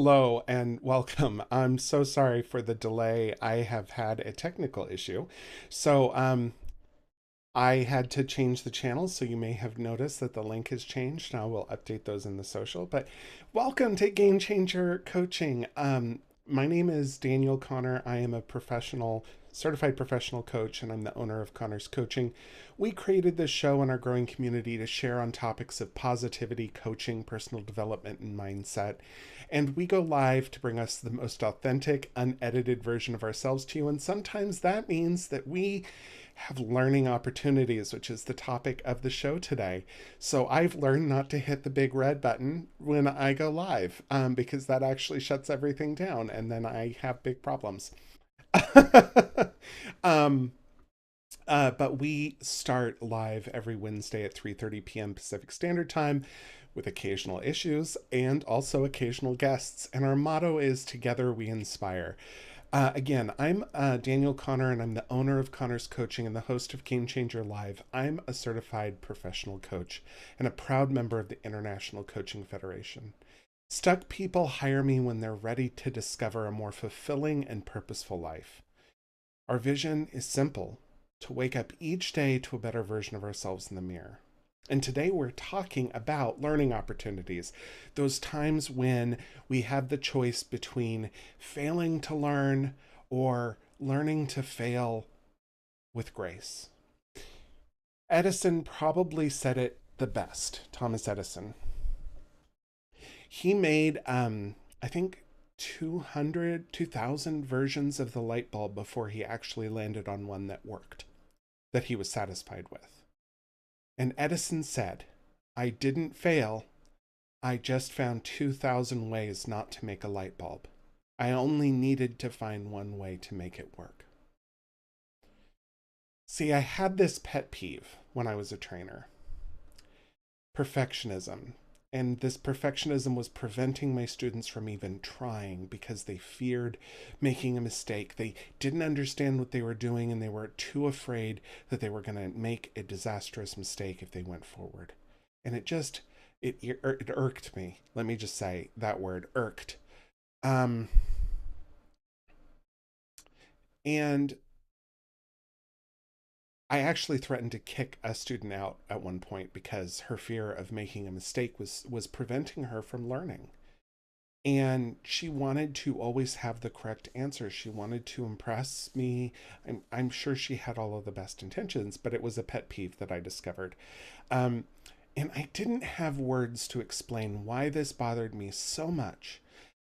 Hello and welcome. I'm so sorry for the delay. I have had a technical issue. So, I had to change the channel, so you may have noticed that the link has changed. Now we'll update those in the social. But welcome to Game Changer Coaching. My name is Daniel Connor. I am a certified professional coach, and I'm the owner of Connor's Coaching. We created this show in our growing community to share on topics of positivity, coaching, personal development, and mindset. And we go live to bring us the most authentic, unedited version of ourselves to you. And sometimes that means that we have learning opportunities, which is the topic of the show today. So I've learned not to hit the big red button when I go live, because that actually shuts everything down, and then I have big problems. um, but we start live every Wednesday at 3:30 p.m. Pacific Standard Time with occasional issues and also occasional guests. And our motto is Together We Inspire. Again, I'm Daniel Connor, and I'm the owner of Connor's Coaching and the host of Game Changer Live. I'm a certified professional coach and a proud member of the International Coaching Federation. Stuck people hire me when they're ready to discover a more fulfilling and purposeful life. Our vision is simple: to wake up each day to a better version of ourselves in the mirror. And today we're talking about learning opportunities, those times when we have the choice between failing to learn or learning to fail with grace. Edison probably said it the best, Thomas Edison. He made, I think, 2,000 versions of the light bulb before he actually landed on one that worked, that he was satisfied with. And Edison said, "I didn't fail. I just found 2,000 ways not to make a light bulb. I only needed to find one way to make it work." See, I had this pet peeve when I was a trainer: perfectionism. And this perfectionism was preventing my students from even trying because they feared making a mistake. They didn't understand what they were doing, and they were too afraid that they were going to make a disastrous mistake if they went forward. And it irked me. Let me just say that word, irked. Um, and I actually threatened to kick a student out at one point because her fear of making a mistake was preventing her from learning. And she wanted to always have the correct answer. She wanted to impress me. I'm sure she had all of the best intentions, but it was a pet peeve that I discovered. Um, and I didn't have words to explain why this bothered me so much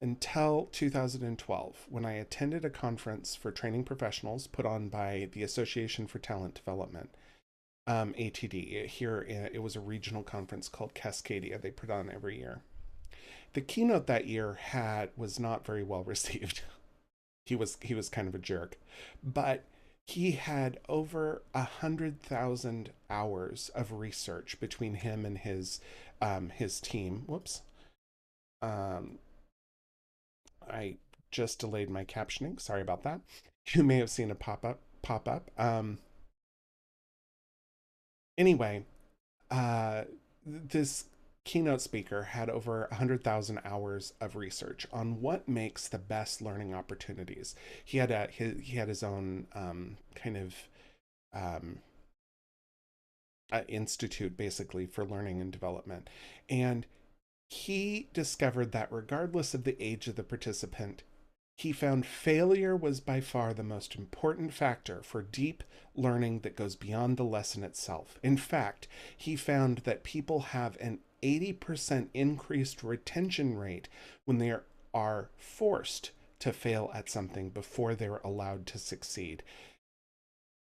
until 2012, when I attended a conference for training professionals put on by the Association for Talent Development, ATD. It was a regional conference called Cascadia. They put on every year. The keynote that year had was not very well received. He was kind of a jerk, but he had over 100,000 hours of research between him and his team. Whoops. Um, I just delayed my captioning. Sorry about that. You may have seen a pop up. Anyway, this keynote speaker had over 100,000 hours of research on what makes the best learning opportunities. He had his own kind of um, institute, basically, for learning and development. And he discovered that regardless of the age of the participant, he found failure was by far the most important factor for deep learning that goes beyond the lesson itself. In fact, he found that people have an 80% increased retention rate when they are forced to fail at something before they're allowed to succeed.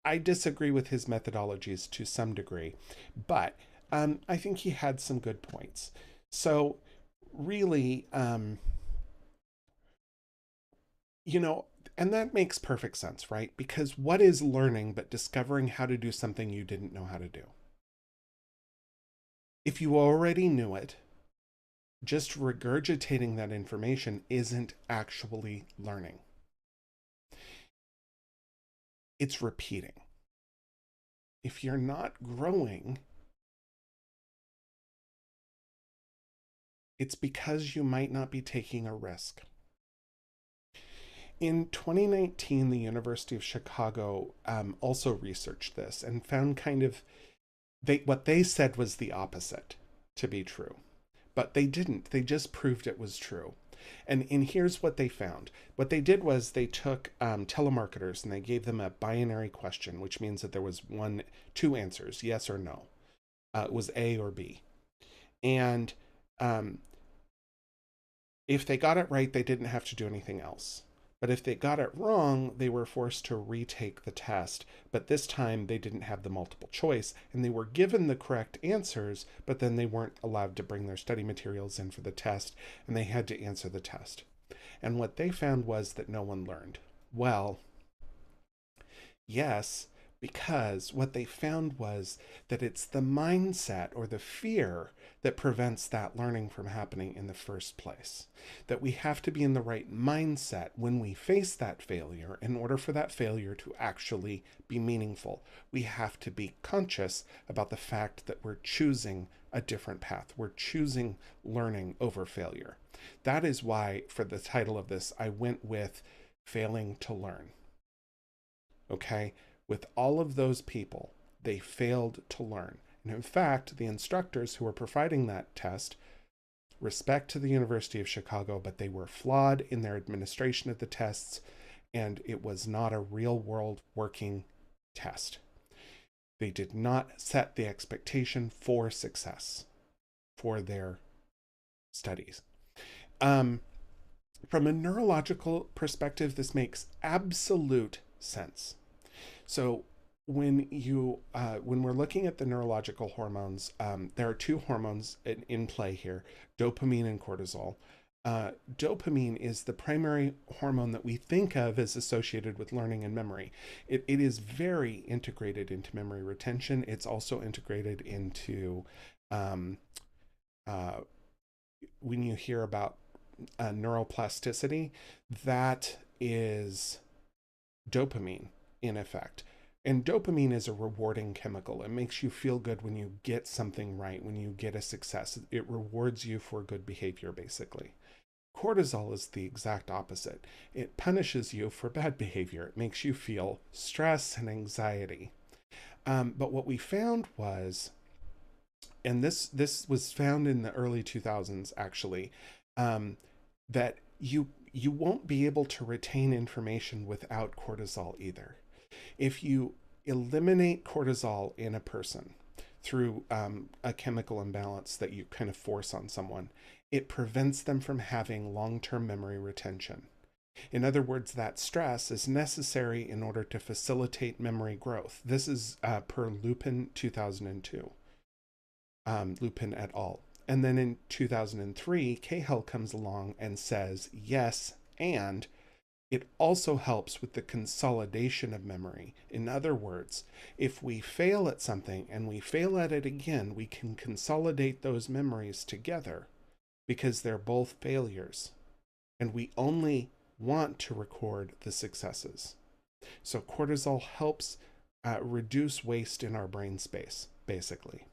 I disagree with his methodologies to some degree, but I think he had some good points. So, really, you know, and that makes perfect sense, right? Because what is learning but discovering how to do something you didn't know how to do? If you already knew it, just regurgitating that information isn't actually learning. It's repeating. If you're not growing, It's because you might not be taking a risk. In 2019, the University of Chicago also researched this and found what they said was the opposite to be true. But they didn't. They just proved it was true. And here's what they found. What they did was they took telemarketers and they gave them a binary question, which means that there was two answers, yes or no. It was A or B. And if they got it right, they didn't have to do anything else. But if they got it wrong, they were forced to retake the test. But this time they didn't have the multiple choice and they were given the correct answers, but then they weren't allowed to bring their study materials in for the test and they had to answer the test. And what they found was that no one learned. Well, yes, because what they found was that it's the mindset or the fear that prevents that learning from happening in the first place. That we have to be in the right mindset when we face that failure in order for that failure to actually be meaningful. We have to be conscious about the fact that we're choosing a different path. We're choosing learning over failure. That is why, for the title of this, I went with Failing to Learn. Okay? With all of those people, they failed to learn. And in fact, the instructors who were providing that test, respect to the University of Chicago, but they were flawed in their administration of the tests, and it was not a real world working test. They did not set the expectation for success for their studies. From a neurological perspective, this makes absolute sense. So when we're looking at the neurological hormones, there are two hormones in play here, dopamine and cortisol. Dopamine is the primary hormone that we think of as associated with learning and memory. It is very integrated into memory retention. It's also integrated into when you hear about neuroplasticity, that is dopamine in effect. And dopamine is a rewarding chemical. It makes you feel good when you get something right, when you get a success. It rewards you for good behavior, basically. Cortisol is the exact opposite. It punishes you for bad behavior. It makes you feel stress and anxiety. But what we found was, and this was found in the early 2000s actually, that you won't be able to retain information without cortisol either. If you eliminate cortisol in a person through a chemical imbalance that you kind of force on someone, it prevents them from having long-term memory retention. In other words, that stress is necessary in order to facilitate memory growth. This is per Lupin 2002, Lupin et al. And then in 2003, Cahill comes along and says, yes, and it also helps with the consolidation of memory. In other words, if we fail at something and we fail at it again, we can consolidate those memories together because they're both failures. And we only want to record the successes. So cortisol helps reduce waste in our brain space, basically.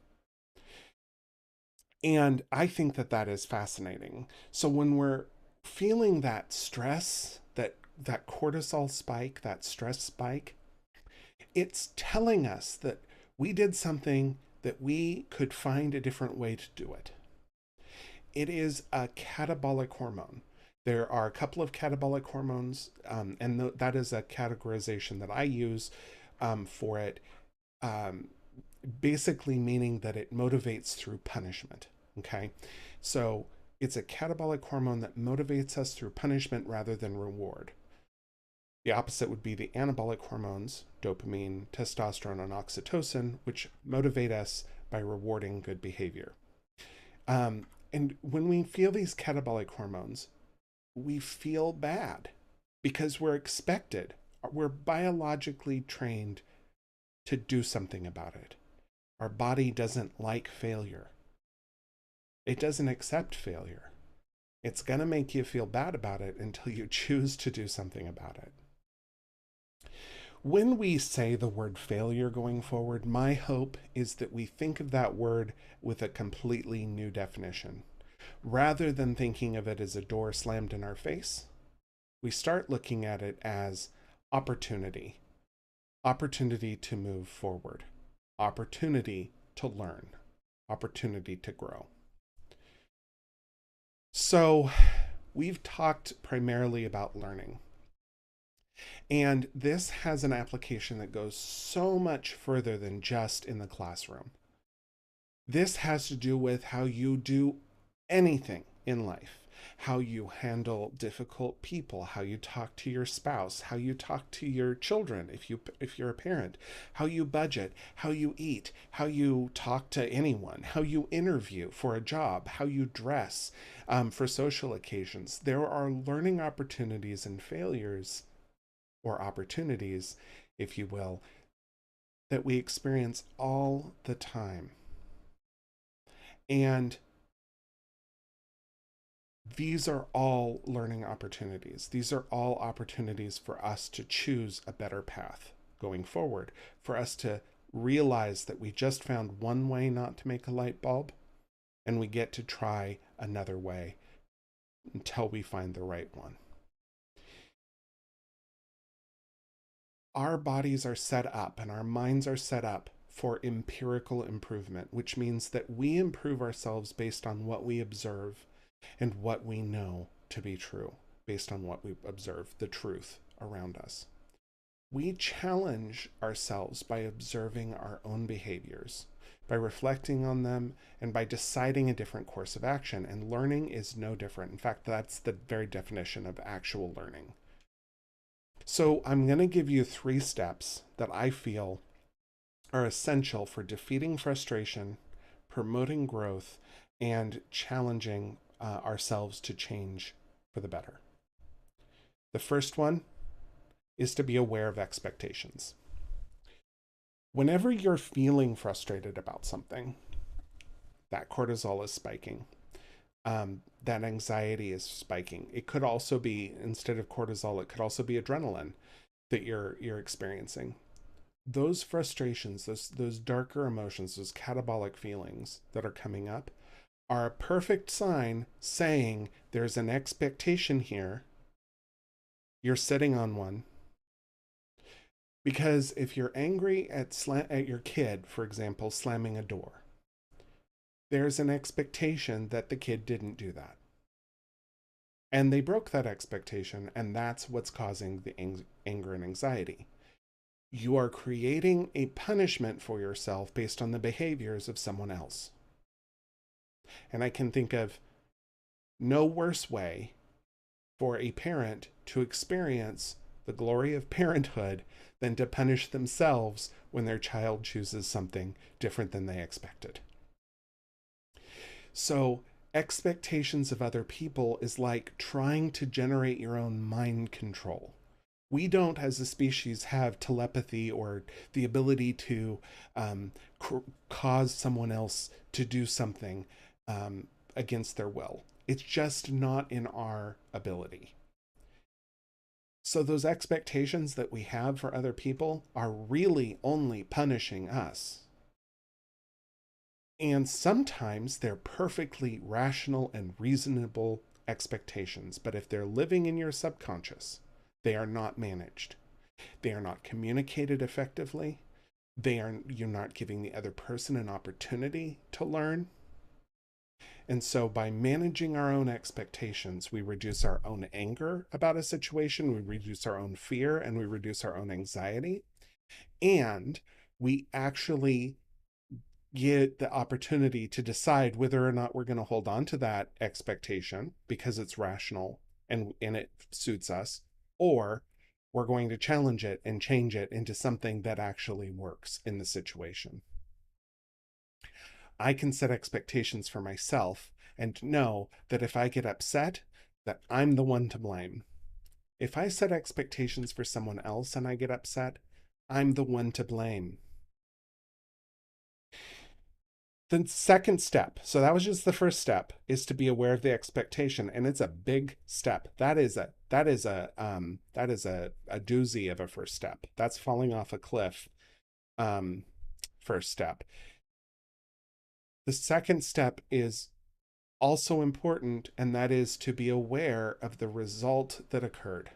And I think that is fascinating. So when we're feeling that stress, that cortisol spike, that stress spike, it's telling us that we did something that we could find a different way to do it. It is a catabolic hormone. There are a couple of catabolic hormones, and that is a categorization that I use for it, basically meaning that it motivates through punishment, okay? So it's a catabolic hormone that motivates us through punishment rather than reward. The opposite would be the anabolic hormones, dopamine, testosterone, and oxytocin, which motivate us by rewarding good behavior. And when we feel these catabolic hormones, we feel bad because we're expected, we're biologically trained to do something about it. Our body doesn't like failure. It doesn't accept failure. It's going to make you feel bad about it until you choose to do something about it. When we say the word failure going forward, my hope is that we think of that word with a completely new definition. Rather than thinking of it as a door slammed in our face, we start looking at it as opportunity, opportunity to move forward, opportunity to learn, opportunity to grow. So, we've talked primarily about learning. And this has an application that goes so much further than just in the classroom. This has to do with how you do anything in life, how you handle difficult people, how you talk to your spouse, how you talk to your children if you're a parent, how you budget, how you eat, how you talk to anyone, how you interview for a job, how you dress for social occasions. There are learning opportunities and failures, or opportunities, if you will, that we experience all the time. And these are all learning opportunities. These are all opportunities for us to choose a better path going forward, for us to realize that we just found one way not to make a light bulb, and we get to try another way until we find the right one. Our bodies are set up and our minds are set up for empirical improvement, which means that we improve ourselves based on what we observe and what we know to be true, based on what we observe, the truth around us. We challenge ourselves by observing our own behaviors, by reflecting on them, and by deciding a different course of action. And learning is no different. In fact, that's the very definition of actual learning. So I'm going to give you 3 steps that I feel are essential for defeating frustration, promoting growth, and challenging ourselves to change for the better. The first one is to be aware of expectations. Whenever you're feeling frustrated about something, that cortisol is spiking. That anxiety is spiking. It could also be, instead of cortisol, it could also be adrenaline that you're experiencing. Those frustrations, those darker emotions, those catabolic feelings that are coming up are a perfect sign saying there's an expectation here. You're sitting on one. Because if you're angry at your kid, for example, slamming a door, there's an expectation that the kid didn't do that. And they broke that expectation, and that's what's causing the anger and anxiety. You are creating a punishment for yourself based on the behaviors of someone else. And I can think of no worse way for a parent to experience the glory of parenthood than to punish themselves when their child chooses something different than they expected. So, expectations of other people is like trying to generate your own mind control. We don't, as a species, have telepathy or the ability to cause someone else to do something against their will. It's just not in our ability. So those expectations that we have for other people are really only punishing us. And sometimes they're perfectly rational and reasonable expectations, but if they're living in your subconscious, they are not managed. They are not communicated effectively. You're not giving the other person an opportunity to learn. And so by managing our own expectations, we reduce our own anger about a situation, we reduce our own fear, and we reduce our own anxiety. And we actually get the opportunity to decide whether or not we're going to hold on to that expectation because it's rational and it suits us, or we're going to challenge it and change it into something that actually works in the situation. I can set expectations for myself and know that if I get upset, that I'm the one to blame. If I set expectations for someone else and I get upset, I'm the one to blame. The second step, so that was just the first step, is to be aware of the expectation, and it's a big step. That is a doozy of a first step. That's falling off a cliff. First step. The second step is Also important, and that is to be aware of the result that occurred.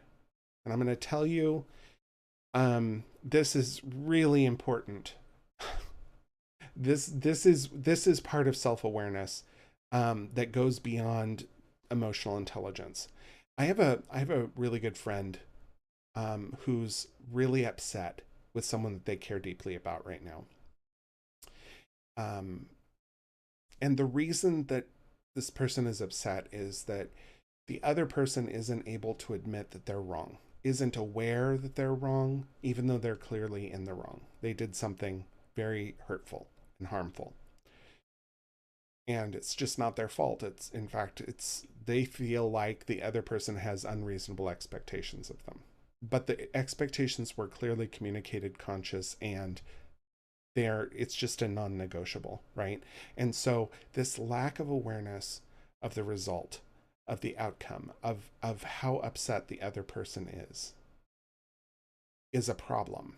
And I'm going to tell you, this is really important. This is part of self-awareness, that goes beyond emotional intelligence. I have a really good friend, who's really upset with someone that they care deeply about right now. Um, and the reason that this person is upset is that the other person isn't able to admit that they're wrong, isn't aware that they're wrong, even though they're clearly in the wrong. They did something very hurtful and harmful. And it's just not their fault. It's, in fact, it's, they feel like the other person has unreasonable expectations of them. But the expectations were clearly communicated, conscious, and it's just a non-negotiable, right? And so this lack of awareness of the result, of the outcome, of how upset the other person is a problem.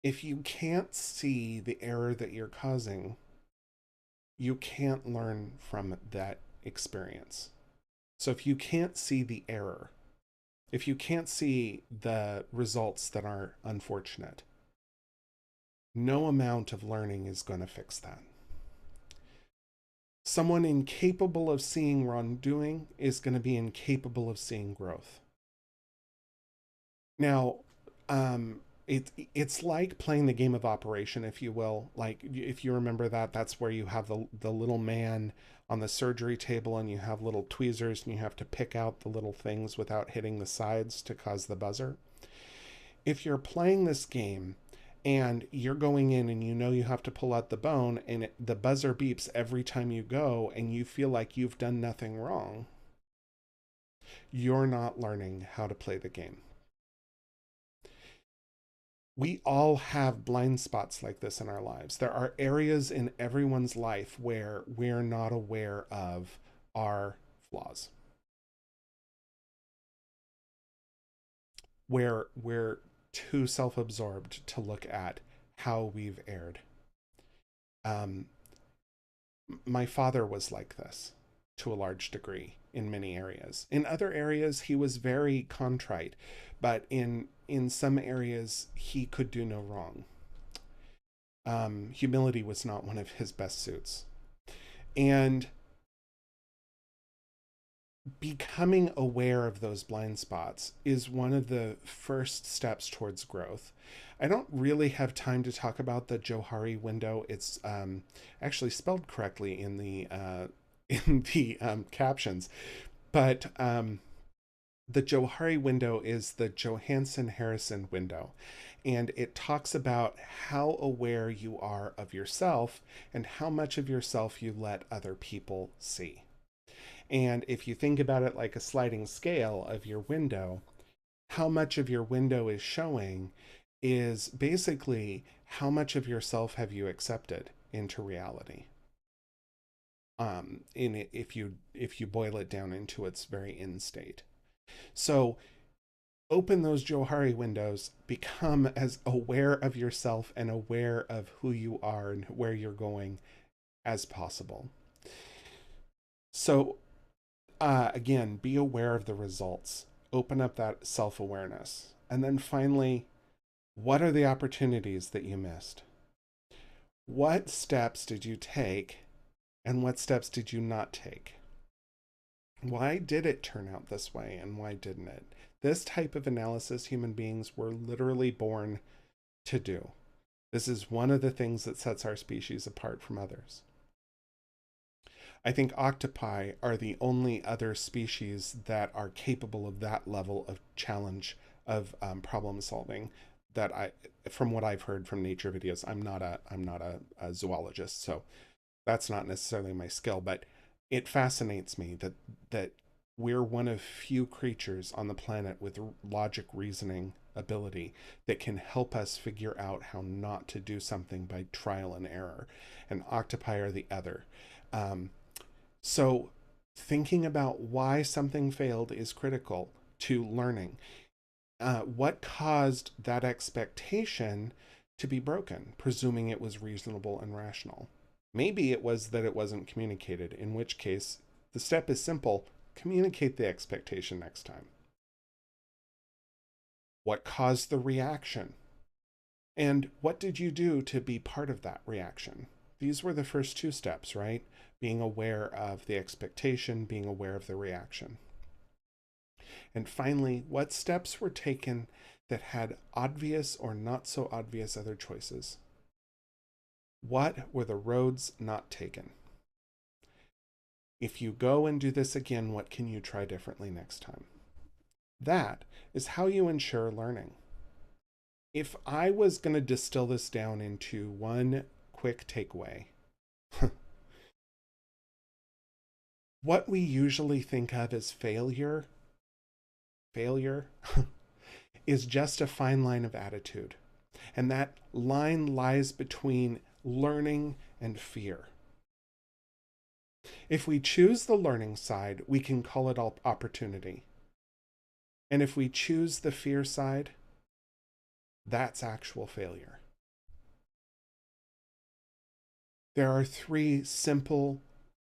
If you can't see the error that you're causing, you can't learn from that experience. So if you can't see the error, if you can't see the results that are unfortunate, no amount of learning is going to fix that. Someone incapable of seeing wrongdoing is going to be incapable of seeing growth. Now, it's like playing the game of operation, if you will. Like, if you remember that, that's where you have the little man on the surgery table, and you have little tweezers, and you have to pick out the little things without hitting the sides to cause the buzzer. If you're playing this game and you're going in and you know you have to pull out the bone, and the buzzer beeps every time you go, and you feel like you've done nothing wrong, you're not learning how to play the game. We all have blind spots like this in our lives. There are areas in everyone's life where we're not aware of our flaws, where we're too self-absorbed to look at how we've erred. Um, my father was like this to a large degree in many areas. In other areas, he was very contrite, but in some areas, he could do no wrong. Humility was not one of his best suits. And becoming aware of those blind spots is one of the first steps towards growth. I don't really have time to talk about the Johari window. It's actually spelled correctly in the captions, but the Johari window is the Johansson Harrison window, and it talks about how aware you are of yourself and how much of yourself you let other people see. And if you think about it like a sliding scale of your window, how much of your window is showing is basically how much of yourself have you accepted into reality. In it, if you boil it down into its very end state. So open those Johari windows, become as aware of yourself and aware of who you are and where you're going as possible. So again, be aware of the results, open up that self-awareness. And then finally, what are the opportunities that you missed? What steps did you take and what steps did you not take? Why did it turn out this way and why didn't it? This type of analysis human beings were literally born to do. This is one of the things that sets our species apart from others. I think octopi are the only other species that are capable of that level of challenge, of problem solving. That from what I've heard from nature videos, I'm not a zoologist, so that's not necessarily my skill, but it fascinates me that we're one of few creatures on the planet with logic reasoning ability that can help us figure out how not to do something by trial and error, and octopi are the other. So thinking about why something failed is critical to learning. What caused that expectation to be broken, presuming it was reasonable and rational? Maybe it was that it wasn't communicated, in which case the step is simple: communicate the expectation next time. What caused the reaction? And what did you do to be part of that reaction? These were the first two steps, right? Being aware of the expectation, being aware of the reaction. And finally, what steps were taken that had obvious or not so obvious other choices? What were the roads not taken? If you go and do this again, what can you try differently next time? That is how you ensure learning. If I was going to distill this down into one quick takeaway, what we usually think of as failure is just a fine line of attitude. And that line lies between learning and fear. If we choose the learning side, we can call it opportunity. And if we choose the fear side, that's actual failure. There are three simple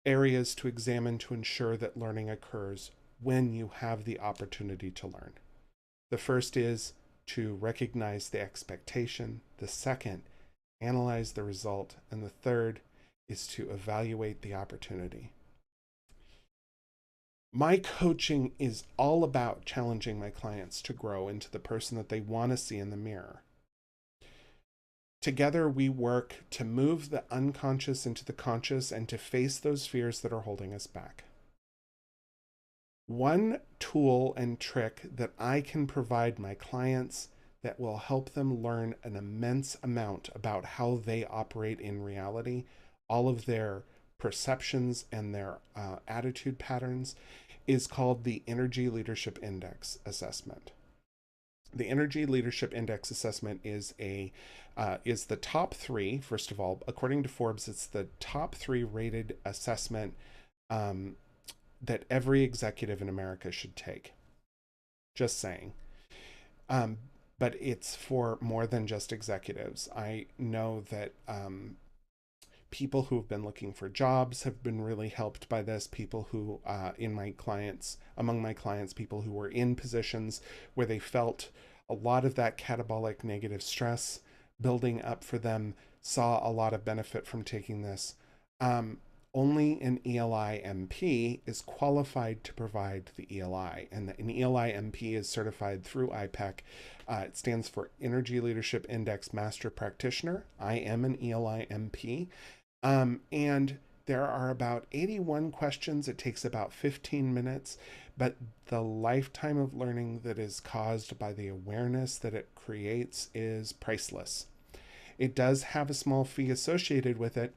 areas to examine to ensure that learning occurs when you have the opportunity to learn. The first is to recognize the expectation. The second, analyze the result. And the third is to evaluate the opportunity. My coaching is all about challenging my clients to grow into the person that they want to see in the mirror. Together, we work to move the unconscious into the conscious and to face those fears that are holding us back. One tool and trick that I can provide my clients that will help them learn an immense amount about how they operate in reality, all of their perceptions and their attitude patterns, is called the Energy Leadership Index Assessment. The Energy Leadership Index Assessment is the top three. First of all, according to Forbes, it's the top three rated assessment that every executive in America should take. Just saying. But it's for more than just executives. I know that people who have been looking for jobs have been really helped by this. People who, among my clients, people who were in positions where they felt a lot of that catabolic negative stress building up for them, saw a lot of benefit from taking this. Only an ELI MP is qualified to provide the ELI, and an ELI MP is certified through IPEC. It stands for Energy Leadership Index Master Practitioner. I am an ELI MP. And there are about 81 questions. It takes about 15 minutes, but the lifetime of learning that is caused by the awareness that it creates is priceless. It does have a small fee associated with it,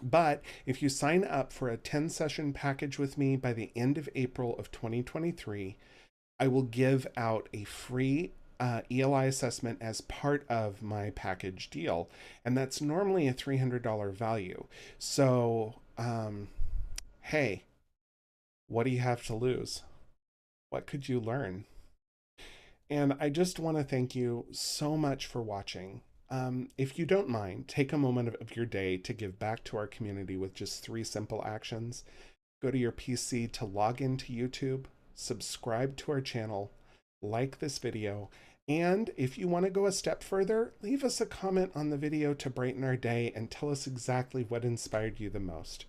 but if you sign up for a 10-session package with me by the end of April of 2023, I will give out a free ELI assessment as part of my package deal. And that's normally a $300 value. So, hey, what do you have to lose? What could you learn? And I just want to thank you so much for watching. If you don't mind, take a moment of your day to give back to our community with just 3 simple actions. Go to your PC to log into YouTube, subscribe to our channel, like this video, and if you want to go a step further, leave us a comment on the video to brighten our day and tell us exactly what inspired you the most.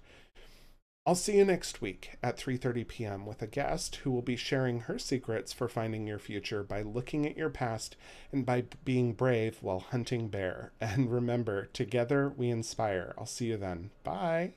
I'll see you next week at 3:30 p.m. with a guest who will be sharing her secrets for finding your future by looking at your past and by being brave while hunting bear. And remember, together we inspire. I'll see you then. Bye.